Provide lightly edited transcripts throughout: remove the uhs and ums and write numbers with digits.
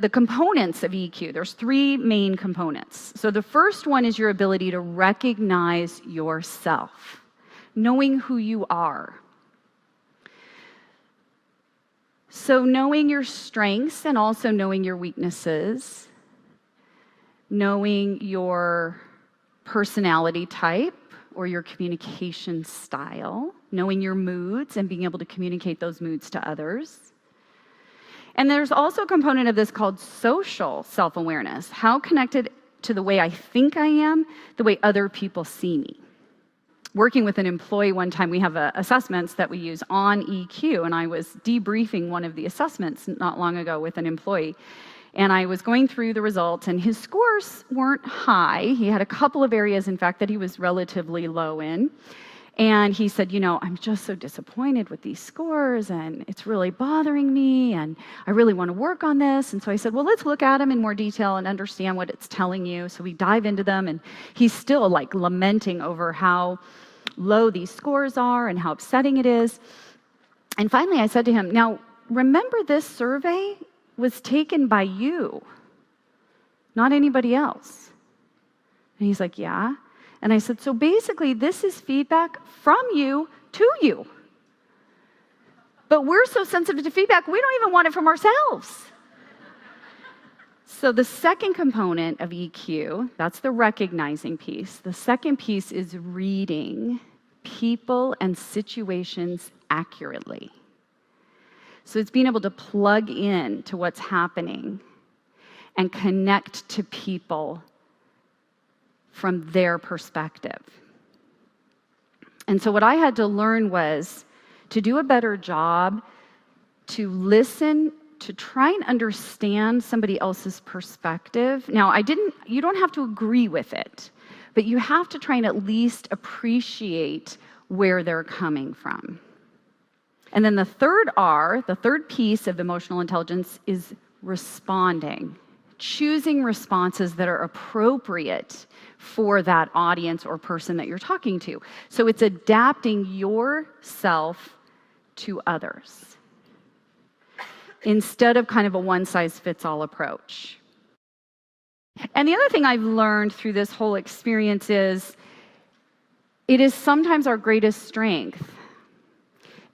the components of EQ, there's three main components. So the first one is your ability to recognize yourself, knowing who you are. So knowing your strengths and also knowing your weaknesses, knowing your personality type or your communication style, knowing your moods and being able to communicate those moods to others. And there's also a component of this called social self-awareness, how connected to the way I think I am, the way other people see me. Working with an employee one time, we have assessments that we use on EQ, and I was debriefing one of the assessments not long ago with an employee. And I was going through the results, and his scores weren't high. He had a couple of areas, in fact, that he was relatively low in. And he said, I'm just so disappointed with these scores, and it's really bothering me, and I really want to work on this. And so I said, well, let's look at them in more detail and understand what it's telling you. So we dive into them, and he's still lamenting over how low these scores are and how upsetting it is. And finally I said to him, now, remember this survey was taken by you, not anybody else. And he's like, yeah. And I said, so basically this is feedback from you to you. But we're so sensitive to feedback, we don't even want it from ourselves. So the second component of EQ, that's the recognizing piece. The second piece is reading people and situations accurately. So it's being able to plug in to what's happening and connect to people from their perspective. And so what I had to learn was to do a better job, to listen, to try and understand somebody else's perspective. Now, you don't have to agree with it, but you have to try and at least appreciate where they're coming from. And then the third R, the third piece of emotional intelligence, is responding, choosing responses that are appropriate for that audience or person that you're talking to. So it's adapting yourself to others instead of kind of a one-size-fits-all approach. And the other thing I've learned through this whole experience is it is sometimes our greatest strength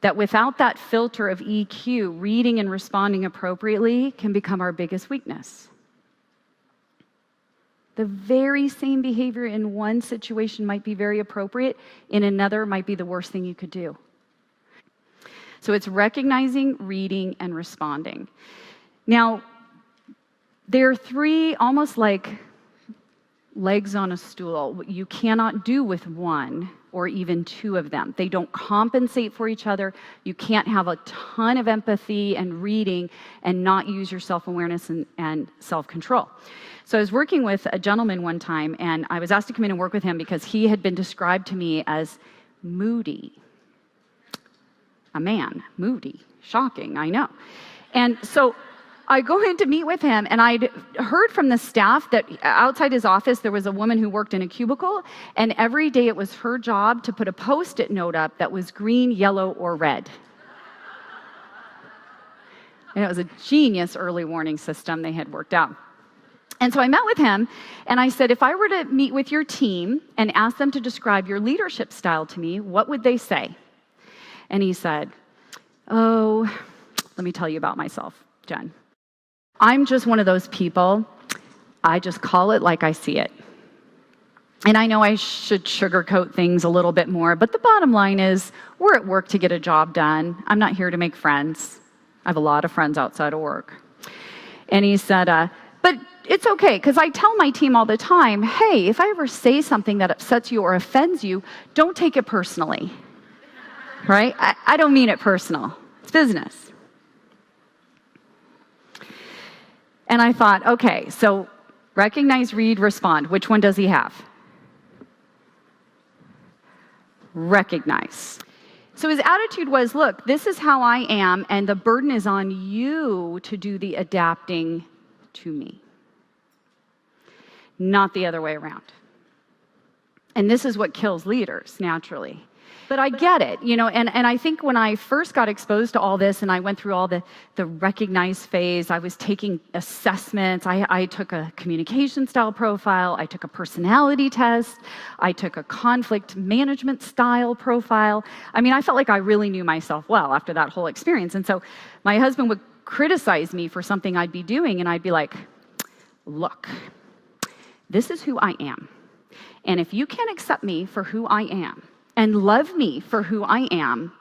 that without that filter of EQ, reading and responding appropriately can become our biggest weakness. The very same behavior in one situation might be very appropriate, in another might be the worst thing you could do. So it's recognizing, reading, and responding. Now, there are three almost like legs on a stool. You cannot do with one or even two of them. They don't compensate for each other. You can't have a ton of empathy and reading and not use your self-awareness and self-control. So I was working with a gentleman one time, and I was asked to come in and work with him because he had been described to me as moody. A man, moody, shocking, I know. And so I go in to meet with him, and I'd heard from the staff that outside his office there was a woman who worked in a cubicle, and every day it was her job to put a Post-it note up that was green, yellow, or red. And it was a genius early warning system they had worked out. And so I met with him, and I said, if I were to meet with your team and ask them to describe your leadership style to me, what would they say? And he said, oh, let me tell you about myself, Jen. I'm just one of those people, I just call it like I see it. And I know I should sugarcoat things a little bit more, but the bottom line is we're at work to get a job done. I'm not here to make friends. I have a lot of friends outside of work. And he said, but it's okay, because I tell my team all the time, hey, if I ever say something that upsets you or offends you, don't take it personally. Right? I don't mean it personal. It's business. And I thought, okay, so recognize, read, respond. Which one does he have? Recognize. So his attitude was, look, this is how I am, and the burden is on you to do the adapting to me, not the other way around. And this is what kills leaders, naturally. But I get it, and I think when I first got exposed to all this and I went through all the recognize phase, I was taking assessments. I took a communication style profile, I took a personality test, I took a conflict management style profile. I mean, I felt like I really knew myself well after that whole experience. And so my husband would criticize me for something I'd be doing, and I'd be like, look, this is who I am. And if you can't accept me for who I am, and love me for who I am,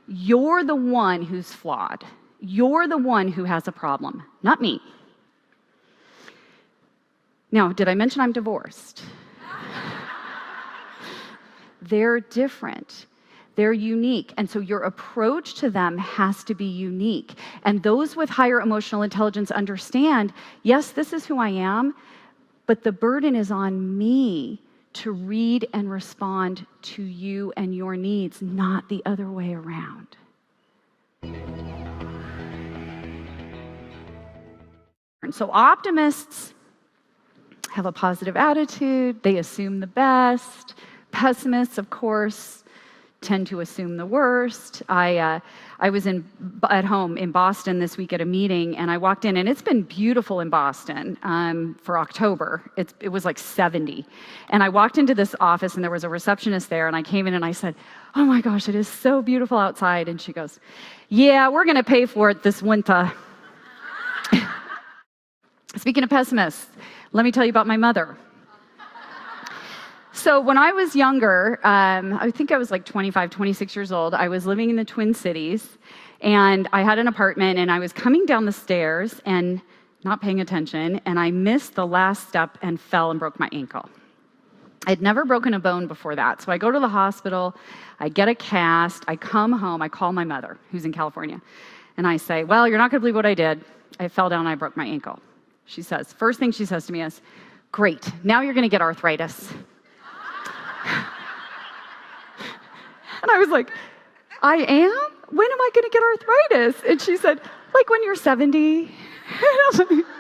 you're the one who's flawed. You're the one who has a problem, not me. Now, did I mention I'm divorced? They're different. They're unique. And so your approach to them has to be unique. And those with higher emotional intelligence understand, yes, this is who I am, but the burden is on me to read and respond to you and your needs, not the other way around. So optimists have a positive attitude. They assume the best. Pessimists, of course, tend to assume the worst. I was at home in Boston this week at a meeting, and I walked in, and it's been beautiful in Boston for October. It was like 70. And I walked into this office, and there was a receptionist there, and I came in and I said, oh my gosh, it is so beautiful outside. And she goes, yeah, we're going to pay for it this winter. Speaking of pessimists, let me tell you about my mother. So when I was younger, I think I was like 25, 26 years old, I was living in the Twin Cities, and I had an apartment, and I was coming down the stairs and not paying attention, and I missed the last step and fell and broke my ankle. I'd never broken a bone before that, so I go to the hospital, I get a cast, I come home, I call my mother, who's in California, and I say, well, you're not going to believe what I did. I fell down and I broke my ankle. She says, first thing she says to me is, great, now you're going to get arthritis. And I was like, I am? When am I going to get arthritis? And she said, like when you're 70. I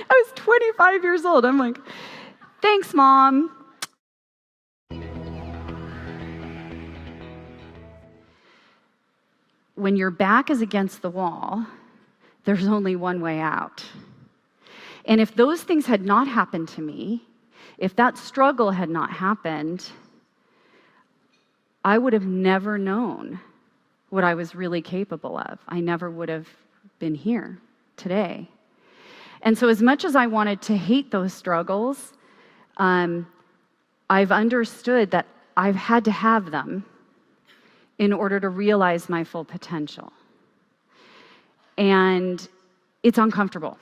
was 25 years old. I'm like, thanks, Mom. When your back is against the wall, there's only one way out. And if those things had not happened to me, if that struggle had not happened, I would have never known what I was really capable of. I never would have been here today. And so as much as I wanted to hate those struggles, I've understood that I've had to have them in order to realize my full potential. And it's uncomfortable.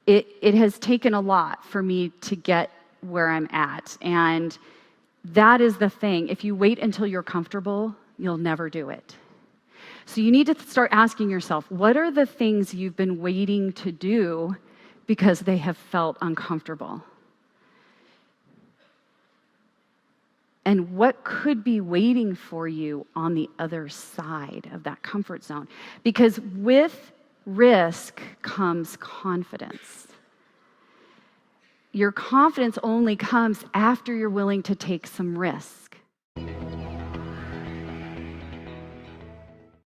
It has taken a lot for me to get where I'm at. And that is the thing. If you wait until you're comfortable, you'll never do it. So you need to start asking yourself, what are the things you've been waiting to do because they have felt uncomfortable? And what could be waiting for you on the other side of that comfort zone? Because with risk comes confidence. Your confidence only comes after you're willing to take some risk.